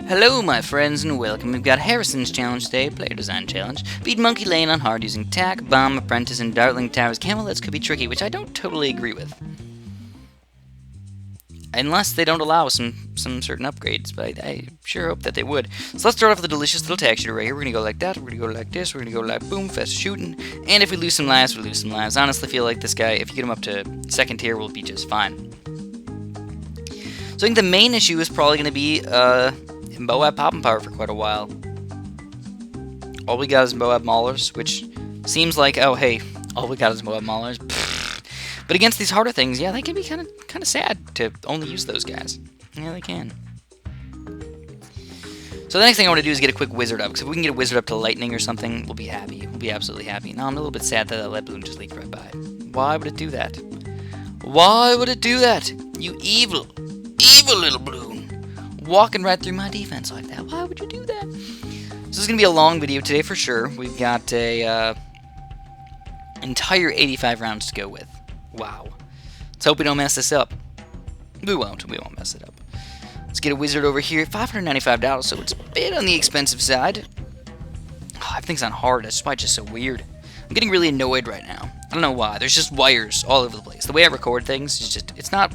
Hello my friends and welcome. We've got Harrison's challenge today, player design challenge. Beat Monkey Lane on hard using Tack, Bomb, Apprentice, and Dartling Towers. Camelettes could be tricky, which I don't totally agree with. Unless they don't allow some certain upgrades, but I sure hope that they would. So let's start off with a delicious little tag shooter right here. We're gonna go like that, we're gonna go like this, we're gonna go like boom, fast shooting. And if we lose some lives, we lose some lives. Honestly feel like this guy, if you get him up to second tier, will be just fine. So I think the main issue is probably gonna be Moab popping power for quite a while. All we got is Moab Maulers, which seems like, oh hey, all we got is Moab Maulers. But against these harder things, yeah, they can be kind of sad to only use those guys. Yeah, they can. So the next thing I want to do is get a quick wizard up, because if we can get a wizard up to lightning or something, we'll be happy. We'll be absolutely happy. Now I'm a little bit sad that that lead balloon just leaked right by. Why would it do that? Why would it do that? You evil, evil little balloon. Walking right through my defense like that. Why would you do that? So this is going to be a long video today for sure. We've got a entire 85 rounds to go with. Wow. Let's hope we don't mess this up. We won't mess it up. Let's get a wizard over here. $595, so it's a bit on the expensive side. Oh, everything's on hard. That's why it's just so weird. I'm getting really annoyed right now. I don't know why. There's just wires all over the place. The way I record things is just, it's not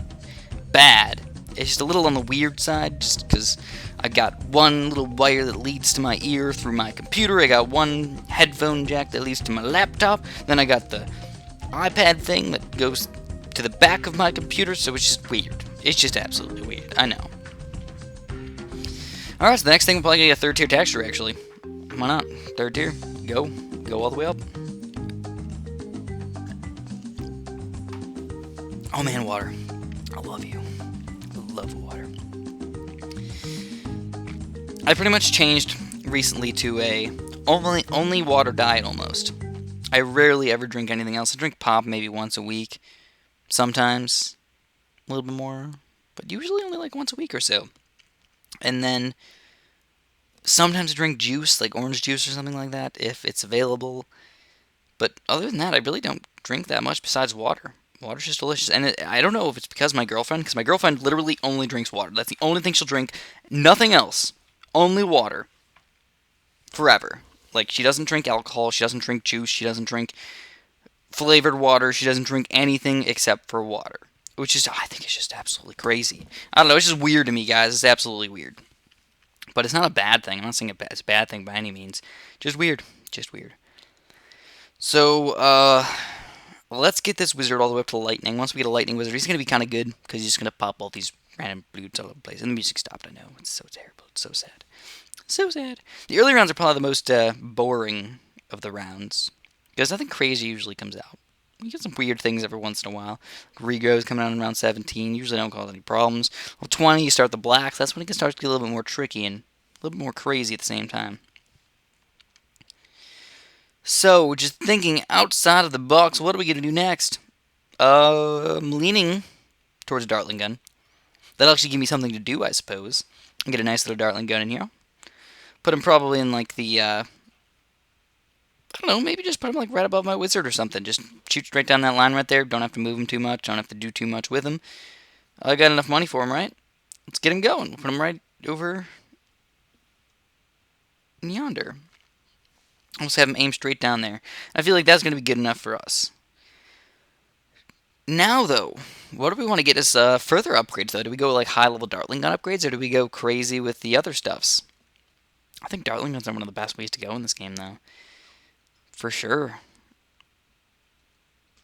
bad. It's just a little on the weird side, just because I got one little wire that leads to my ear through my computer. I got one headphone jack that leads to my laptop. Then I got the iPad thing that goes to the back of my computer, so it's just weird. It's just absolutely weird. I know. Alright, so the next thing we're probably going to get a third tier texture, actually. Why not? Third tier. Go. Go all the way up. Oh man, water. I love you. I love water. I pretty much changed recently to a only water diet almost. I rarely ever drink anything else. I drink pop maybe once a week. Sometimes a little bit more, but usually only like once a week or so. And then sometimes I drink juice, like orange juice or something like that, if it's available. But other than that, I really don't drink that much besides water. Water's just delicious. And I don't know if it's because my girlfriend, because my girlfriend literally only drinks water. That's the only thing she'll drink. Nothing else. Only water. Forever. Like, she doesn't drink alcohol, she doesn't drink juice, she doesn't drink flavored water, she doesn't drink anything except for water. Which is, I think it's just absolutely crazy. I don't know, it's just weird to me, guys. It's absolutely weird. But it's not a bad thing. I'm not saying it's a bad thing by any means. Just weird. Just weird. So, let's get this wizard all the way up to lightning. Once we get a lightning wizard, he's going to be kind of good, because he's just going to pop all these random bloods all over the place. And the music stopped, I know. It's so terrible. It's so sad. So sad. The early rounds are probably the most boring of the rounds, because nothing crazy usually comes out. You get some weird things every once in a while. Regos coming out in round 17 usually don't cause any problems. Well, 20 you start the blacks. That's when it can start to get a little bit more tricky and a little bit more crazy at the same time. So, just thinking outside of the box, what are we going to do next? I'm leaning towards a Dartling gun. That'll actually give me something to do, I suppose. I'll get a nice little Dartling gun in here. Put him probably in like the, I don't know, maybe just put him like right above my wizard or something. Just shoot straight down that line right there. Don't have to move him too much. Don't have to do too much with him. I got enough money for him, right? Let's get him going. Put him right over yonder. Let's have him aim straight down there. I feel like that's going to be good enough for us. Now, though, what do we want to get as further upgrades, though? Do we go like high-level Dartling gun upgrades, or do we go crazy with the other stuffs? I think Dartling guns are one of the best ways to go in this game, though. For sure.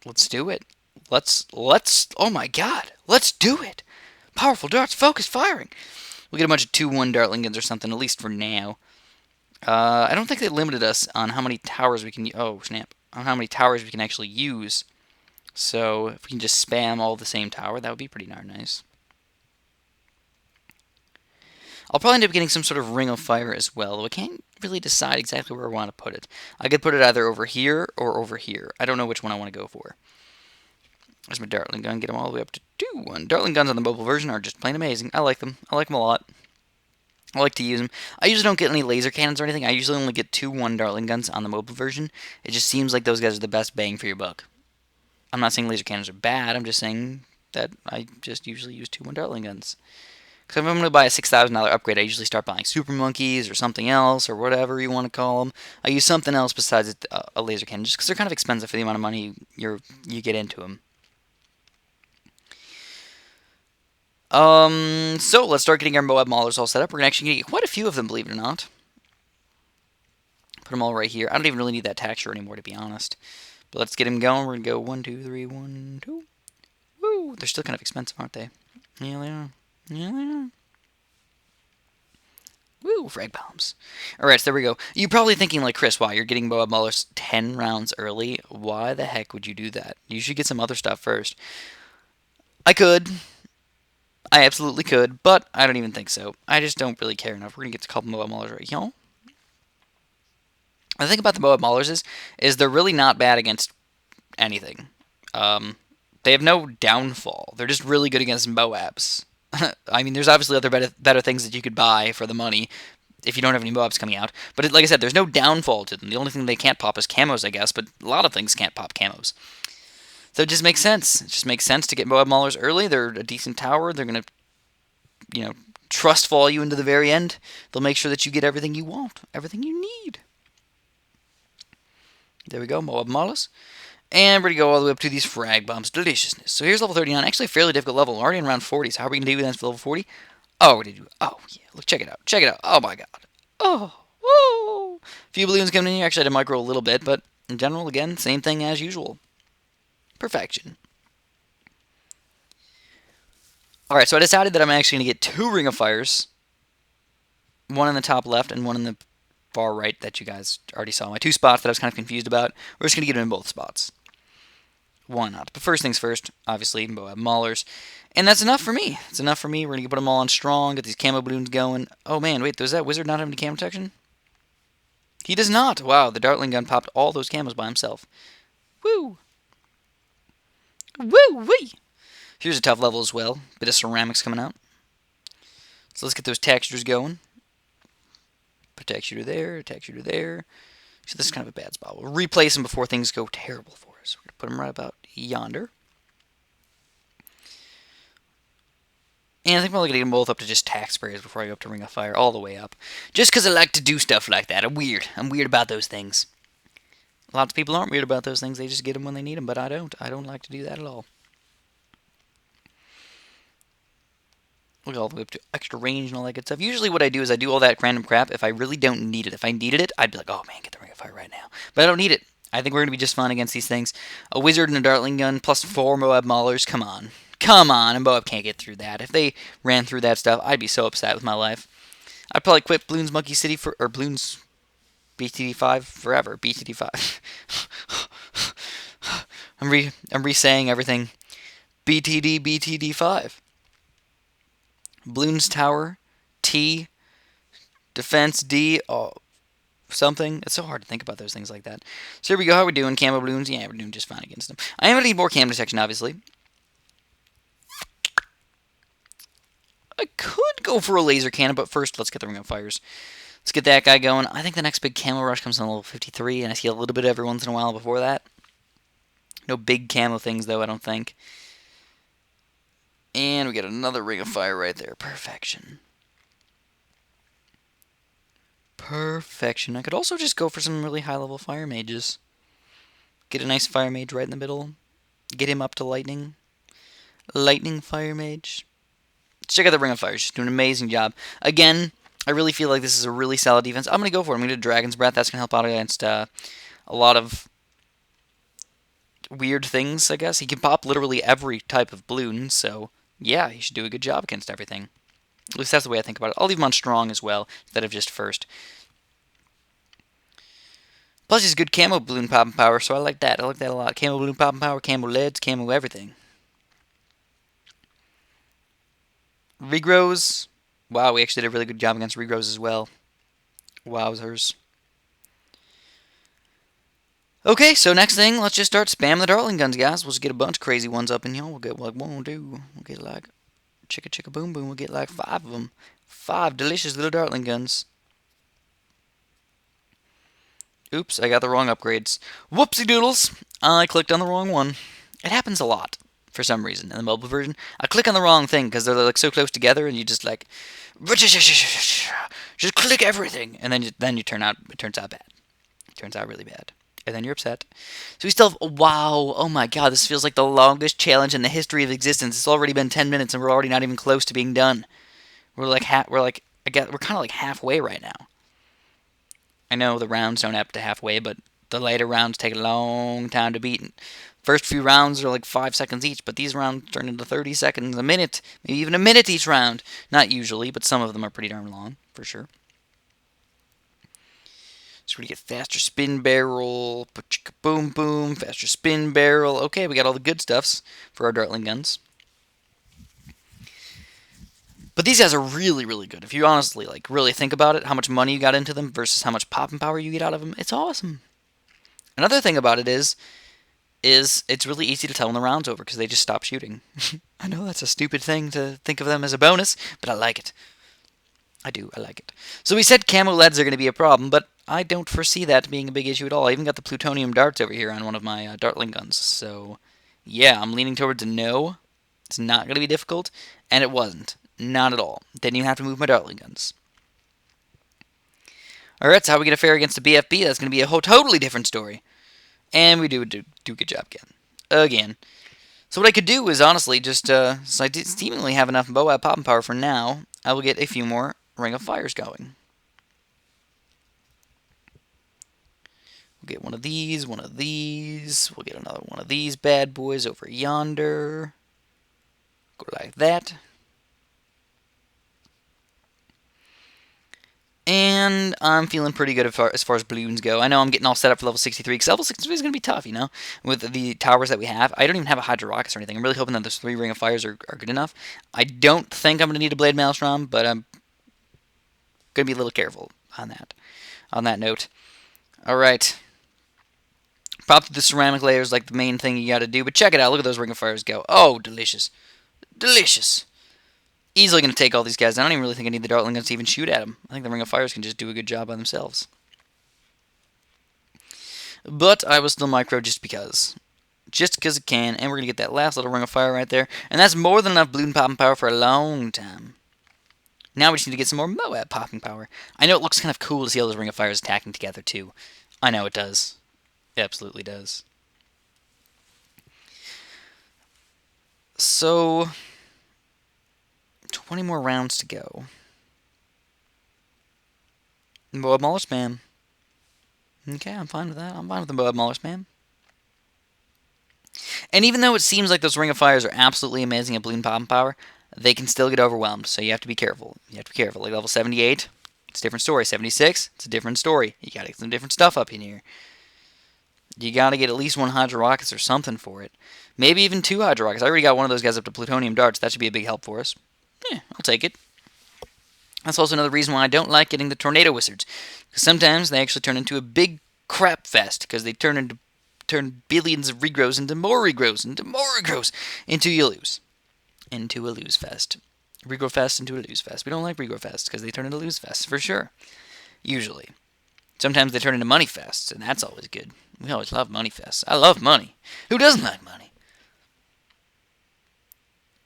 Let's do it. Let's, oh my god, let's do it. Powerful darts, focus, firing. We'll get a bunch of 2-1 Dartling guns or something, at least for now. I don't think they limited us on how many towers we can, oh snap, on how many towers we can actually use. So if we can just spam all the same tower, that would be pretty darn nice. I'll probably end up getting some sort of ring of fire as well, though I can't really decide exactly where I want to put it. I could put it either over here or over here. I don't know which one I want to go for. There's my Dartling gun, get them all the way up to 2-1. Dartling guns on the mobile version are just plain amazing. I like them. I like them a lot. I like to use them. I usually don't get any laser cannons or anything. I usually only get 2-1 Dartling guns on the mobile version. It just seems like those guys are the best bang for your buck. I'm not saying laser cannons are bad. I'm just saying that I just usually use 2-1 Dartling guns. Because if I'm going to buy a $6,000 upgrade, I usually start buying Super Monkeys or something else or whatever you want to call them. I use something else besides a laser cannon, just because they're kind of expensive for the amount of money you get into them. So let's start getting our Moab Maulers all set up. We're actually going to get quite a few of them, believe it or not. Put them all right here. I don't even really need that texture anymore, to be honest. But let's get him going. We're going to go 1, 2, 3, 1, 2. Woo! They're still kind of expensive, aren't they? Yeah, they are. Yeah, they are. Woo! Frag bombs. Alright, so there we go. You're probably thinking, like, Chris, wow, you're getting Moab Maulers 10 rounds early. Why the heck would you do that? You should get some other stuff first. I could. I absolutely could, but I don't even think so. I just don't really care enough. We're going to get a couple Moab Maulers right here. The thing about the Moab Maulers is they're really not bad against anything. They have no downfall. They're just really good against Moabs. I mean, there's obviously other better things that you could buy for the money if you don't have any Moabs coming out. But like I said, there's no downfall to them. The only thing they can't pop is camos, I guess, but a lot of things can't pop camos. So it just makes sense. It just makes sense to get Moab Maulers early. They're a decent tower. They're going to, trust fall you into the very end. They'll make sure that you get everything you want, everything you need. There we go, Moab Maulers. And we're going to go all the way up to these frag bombs. Deliciousness. So here's level 39. Actually a fairly difficult level. We're already in round 40. So how are we going to do against level 40? Oh, we did. Oh, yeah. Look, check it out. Check it out. Oh, my God. Oh. Whoa. A few balloons coming in here. Actually, I had to micro a little bit. But in general, again, same thing as usual. Perfection. Alright, so I decided that I'm actually going to get 2 Ring of Fires. One in the top left and one in the far right that you guys already saw. My 2 spots that I was kind of confused about. We're just going to get them in both spots. Why not? But first things first, obviously, Moab Maulers. And that's enough for me. It's enough for me. We're going to put them all on strong, get these camo balloons going. Oh man, wait, does that wizard not have any camo protection? He does not. Wow, the Dartling gun popped all those camos by himself. Woo! Woo-wee! Here's a tough level as well. Bit of ceramics coming out. So let's get those textures going. Put texture to there, texture to there. So this is kind of a bad spot. We'll replace them before things go terrible for us. We're going to put them right about yonder. And I think I'm only going to get them both up to just tack sprays before I go up to Ring of Fire, all the way up. Just because I like to do stuff like that. I'm weird. I'm weird about those things. Lots of people aren't weird about those things. They just get them when they need them, but I don't. I don't like to do that at all. Look all the way up to extra range and all that good stuff. Usually what I do is I do all that random crap if I really don't need it. If I needed it, I'd be like, oh man, get the Ring of Fire right now. But I don't need it. I think we're going to be just fine against these things. A wizard and a Dartling gun plus 4 Moab Maulers. Come on. Come on. And Moab can't get through that. If they ran through that stuff, I'd be so upset with my life. I'd probably quit Bloons Monkey City or Bloons BTD5 forever. BTD5. I'm re-saying everything. BTD5. Bloons Tower, T, Defense, D, something. It's so hard to think about those things like that. So here we go. How are we doing? Camo balloons? Yeah, we're doing just fine against them. I am going to need more camo detection, obviously. I could go for a laser cannon, but first let's get the Ring of Fires. Let's get that guy going. I think the next big camo rush comes on level 53, and I see a little bit every once in a while before that. No big camo things, though, I don't think. And we get another Ring of Fire right there. Perfection. Perfection. I could also just go for some really high-level Fire Mages. Get a nice Fire Mage right in the middle. Get him up to Lightning. Lightning Fire Mage. Let's check out the Ring of Fire. She's doing an amazing job. Again, I really feel like this is a really solid defense. I'm going to go for it. I'm going to do Dragon's Breath. That's going to help out against a lot of weird things, I guess. He can pop literally every type of balloon, so yeah, he should do a good job against everything. At least that's the way I think about it. I'll leave him on strong as well, instead of just first. Plus, he's good camo balloon popping power, so I like that. I like that a lot. Camo balloon popping power, camo leads, camo everything. Regrows. Wow, we actually did a really good job against Regrows as well. Wowzers. Okay, so next thing, let's just start spamming the Dartling guns, guys. We'll just get a bunch of crazy ones up in here. We'll get like 1, 2. We'll get like chicka chicka boom boom. We'll get like 5 of them. 5 delicious little Dartling guns. Oops, I got the wrong upgrades. Whoopsie doodles. I clicked on the wrong one. It happens a lot. for some reason in the mobile version. I click on the wrong thing because they're like so close together, and you just like just click everything, and then it turns out bad. It turns out really bad, and then you're upset. So we still have, wow, oh my god, this feels like the longest challenge in the history of existence. It's already been 10 minutes, and we're already not even close to being done. We're kind of like halfway right now. I know the rounds don't add up to halfway, but the later rounds take a long time to beat. First few rounds are like 5 seconds each, but these rounds turn into 30 seconds, a minute, maybe even a minute each round. Not usually, but some of them are pretty darn long, for sure. So we get faster spin barrel, boom boom, faster spin barrel. Okay, we got all the good stuffs for our Dartling guns. But these guys are really, really good. If you honestly really think about it, how much money you got into them versus how much popping power you get out of them, it's awesome. Another thing about it is it's really easy to tell when the round's over because they just stop shooting. I know that's a stupid thing to think of them as a bonus, but I like it. I like it. So we said camo LEDs are going to be a problem, but I don't foresee that being a big issue at all. I even got the plutonium darts over here on one of my Dartling guns. So, yeah, I'm leaning towards a no. It's not going to be difficult, and it wasn't. Not at all. Didn't even have to move my Dartling guns. Alright, so how are we going to fare against a BFB? That's going to be a whole totally different story. And we do a good job again. So what I could do is, honestly, just, since I seemingly have enough Moab popping power for now, I will get a few more Ring of Fires going. We'll get one of these. We'll get another one of these bad boys over yonder. Go like that. And I'm feeling pretty good as far as balloons go. I know I'm getting all set up for level 63, because level 63 is going to be tough, with the towers that we have. I don't even have a Hydro Rockets or anything. I'm really hoping that those 3 Ring of Fires are good enough. I don't think I'm going to need a Blade Maelstrom, but I'm going to be a little careful on that note. Alright. Pop through the ceramic layer is like the main thing you got to do, but check it out. Look at those Ring of Fires go. Oh, delicious. Delicious. Easily going to take all these guys. I don't even really think I need the Dartling guns to even shoot at them. I think the Ring of Fires can just do a good job by themselves. But I will still micro just because. Just because it can. And we're going to get that last little Ring of Fire right there. And that's more than enough balloon popping power for a long time. Now we just need to get some more Moab popping power. I know it looks kind of cool to see all those Ring of Fires attacking together too. I know it does. It absolutely does. So 20 more rounds to go. Moab Mauler spam. Okay, I'm fine with that. I'm fine with the Moab Mauler spam. And even though it seems like those Ring of Fires are absolutely amazing at balloon popping power, they can still get overwhelmed, so you have to be careful. Like level 78, it's a different story. 76, it's a different story. You gotta get some different stuff up in here. You gotta get at least 1 Hydro Rockets or something for it. Maybe even 2 Hydro Rockets. I already got one of those guys up to plutonium darts. That should be a big help for us. Yeah, I'll take it. That's also another reason why I don't like getting the Tornado Wizards. Because sometimes they actually turn into a big crap fest. Because they turn billions of regrows into more regrows, into you lose. Into a lose fest. Regrow fest into a lose fest. We don't like regrow fest because they turn into lose fest, for sure. Usually. Sometimes they turn into money fests, and that's always good. We always love money fests. I love money. Who doesn't like money?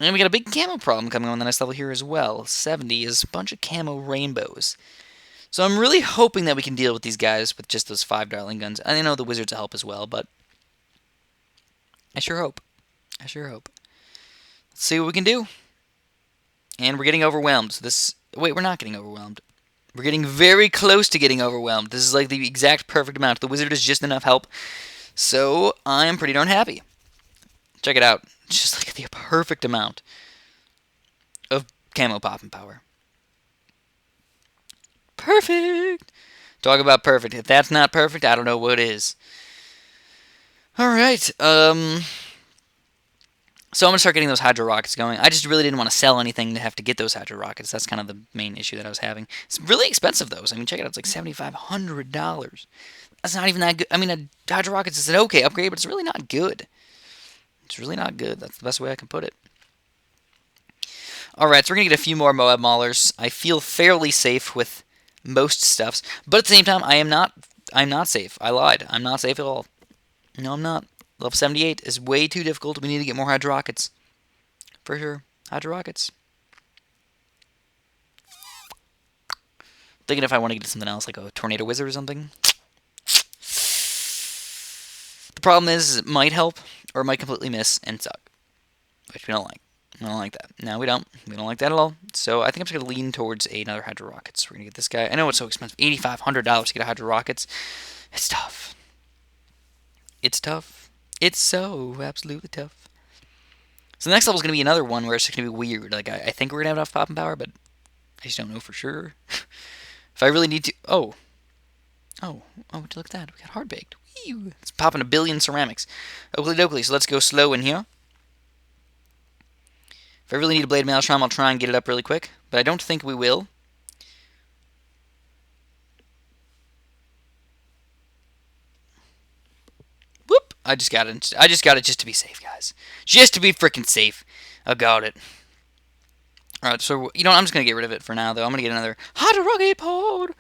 And we got a big camo problem coming on the next level here as well. 70 is a bunch of camo rainbows. So I'm really hoping that we can deal with these guys with just those 5 Dartling guns. I know the wizards will help as well, but I sure hope. Let's see what we can do. And we're getting overwhelmed. So wait, we're not getting overwhelmed. We're getting very close to getting overwhelmed. This is like the exact perfect amount. The wizard is just enough help. So I am pretty darn happy. Check it out. It's just like the perfect amount of camo popping power. Perfect! Talk about perfect. If that's not perfect, I don't know what is. Alright, so I'm going to start getting those Hydro Rockets going. I just really didn't want to sell anything to have to get those Hydro Rockets. That's kind of the main issue that I was having. It's really expensive, though. So, I mean, check it out. It's like $7,500. That's not even that good. I mean, a Hydro Rockets is an okay upgrade, but it's really not good. It's really not good. That's the best way I can put it. Alright, so we're going to get a few more Moab Maulers. I feel fairly safe with most stuffs. But at the same time, I'm not safe. I lied. I'm not safe at all. No, I'm not. Level 78 is way too difficult. We need to get more Hydro Rockets. For sure. Hydro Rockets. Thinking if I want to get something else, like a Tornado Wizard or something. The problem is it might help, or it might completely miss and suck. Which we don't like. We don't like that. No, we don't. We don't like that at all. So I think I'm just going to lean towards another Hydro Rockets. We're going to get this guy. I know it's so expensive. $8,500 to get a Hydro Rockets. It's tough. It's tough. It's so absolutely tough. So the next level is going to be another one where it's just going to be weird. Like, I think we're going to have enough popping power, but I just don't know for sure. If I really need to... Oh, would you look at that? We got hard baked. Whee! It's popping a billion ceramics. Oakley dokley, so let's go slow in here. If I really need a Blade Maelstrom, I'll try and get it up really quick, but I don't think we will. Whoop! I just got it. I just got it just to be safe, guys. Just to be freaking safe. I got it. Alright, so, you know what? I'm just going to get rid of it for now, though. I'm going to get another Hydro Rocket Pod.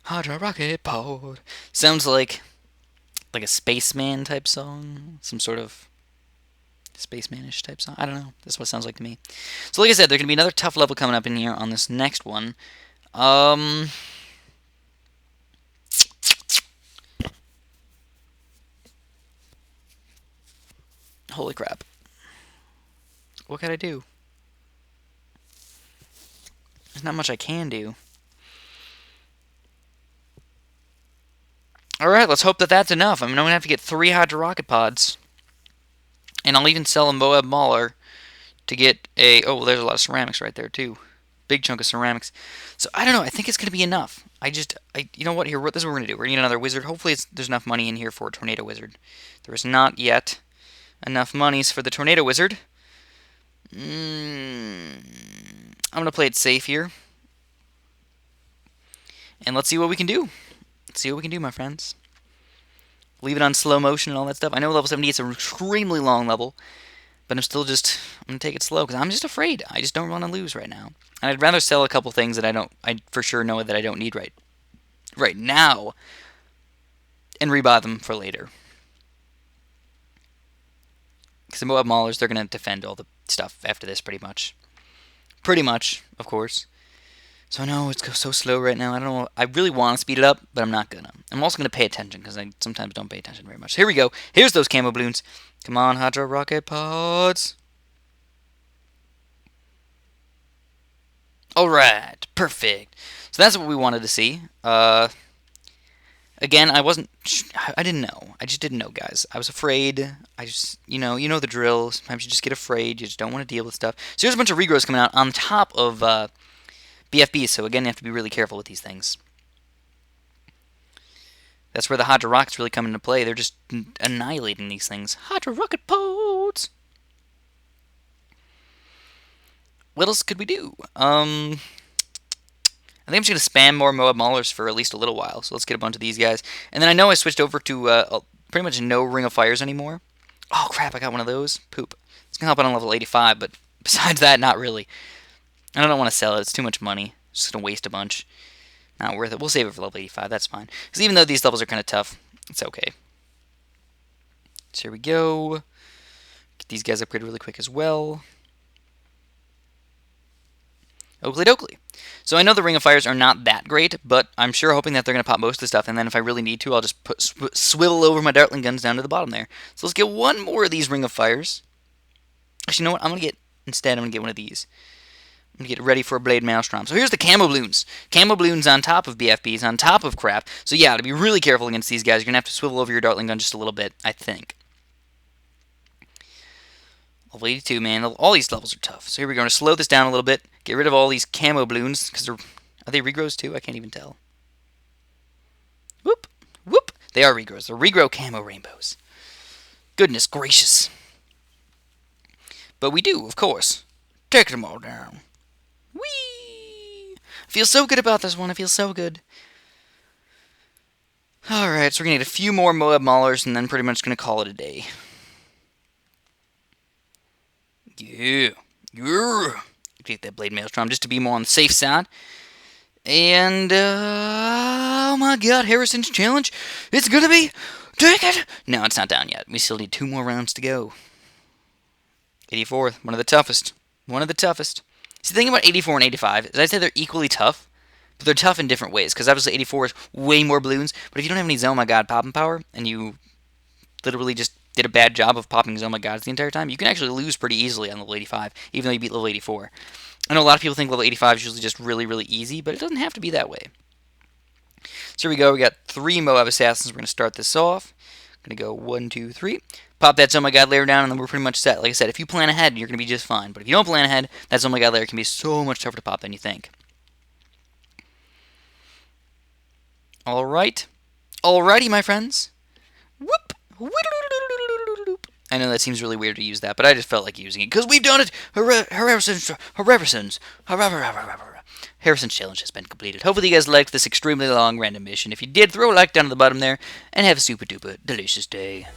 Hydro Rocket Pod. Sounds like a spaceman type song. Some sort of spaceman-ish type song. I don't know. That's what it sounds like to me. So, like I said, there's going to be another tough level coming up in here on this next one. Holy crap. What can I do? There's not much I can do. Alright, let's hope that that's enough. I mean, I'm going to have to get 3 Hydro Rocket Pods. And I'll even sell a Moab Mauler to get a... Oh, well, there's a lot of ceramics right there, too. Big chunk of ceramics. So, I don't know. I think it's going to be enough. You know what? Here, this is what we're going to do. We're going to get another wizard. Hopefully, there's enough money in here for a Tornado Wizard. There is not yet enough monies for the Tornado Wizard. I'm going to play it safe here. And let's see what we can do. Let's see what we can do, my friends. Leave it on slow motion and all that stuff. I know level 78 is an extremely long level, but I'm going to take it slow because I'm just afraid. I just don't want to lose right now. And I'd rather sell a couple things that I for sure know that I don't need right now and rebuy them for later. Because the Moab Maulers, they're going to defend all the stuff after this pretty much. Pretty much, of course. So I know it's so slow right now. I don't know. I really want to speed it up, but I'm not going to. I'm also going to pay attention because I sometimes don't pay attention very much. So here we go. Here's those camo balloons. Come on, Hydro Rocket Pods. Alright, perfect. So that's what we wanted to see. Again, I didn't know. I just didn't know, guys. I was afraid. You know the drill. Sometimes you just get afraid. You just don't want to deal with stuff. So here's a bunch of regrows coming out on top of BFBs. So again, you have to be really careful with these things. That's where the Hydro Rockets really come into play. They're just annihilating these things. Hydro Rocket Pods! What else could we do? I think I'm just going to spam more Moab Maulers for at least a little while. So let's get a bunch of these guys. And then I know I switched over to pretty much no Ring of Fires anymore. Oh, crap, I got one of those. Poop. It's going to help out on level 85, but besides that, not really. I don't want to sell it. It's too much money. It's just going to waste a bunch. Not worth it. We'll save it for level 85. That's fine. Because even though these levels are kind of tough, it's okay. So here we go. Get these guys upgraded really quick as well. Oakley dokley. So I know the Ring of Fires are not that great, but I'm sure hoping that they're going to pop most of the stuff, and then if I really need to, I'll just swivel over my Dartling guns down to the bottom there. So let's get one more of these Ring of Fires. Actually, you know what? I'm going to get one of these. I'm going to get ready for a Blade Maelstrom. So here's the Camo Balloons. Camo Balloons on top of BFBs, on top of crap. So yeah, to be really careful against these guys, you're going to have to swivel over your Dartling gun just a little bit, I think. Level 82, man. All these levels are tough. So here we're going to slow this down a little bit. Get rid of all these camo balloons. Because are they regrows too? I can't even tell. Whoop. Whoop. They are regrows. They're regrow camo rainbows. Goodness gracious. But we do, of course. Take them all down. Whee! I feel so good about this one. I feel so good. Alright, so we're going to get a few more Moab Maulers and then pretty much going to call it a day. Yeah. Take that Blade Maelstrom just to be more on the safe side. And, oh my god, Harrison's challenge. It's gonna be Take it! No, it's not down yet. We still need 2 more rounds to go. 84, one of the toughest. One of the toughest. See, the thing about 84 and 85 is I'd say they're equally tough, but they're tough in different ways. Because obviously 84 is way more balloons, but if you don't have any Oh My God popping power, and you literally just did a bad job of popping Oh My Gods the entire time, you can actually lose pretty easily on level 85, even though you beat level 84. I know a lot of people think level 85 is usually just really, really easy, but it doesn't have to be that way. So here we go. We got 3 Moab Assassins. We're going to start this off. Going to go 1, 2, 3. Pop that Oh My God layer down, and then we're pretty much set. Like I said, if you plan ahead, you're going to be just fine. But if you don't plan ahead, that Oh My God layer can be so much tougher to pop than you think. Alright. Alrighty, my friends. Whoop. I know that seems really weird to use that, but I just felt like using it because we've done it! Harrison's challenge has been completed. Hopefully you guys liked this extremely long random mission. If you did, throw a like down at the bottom there, and have a super duper delicious day.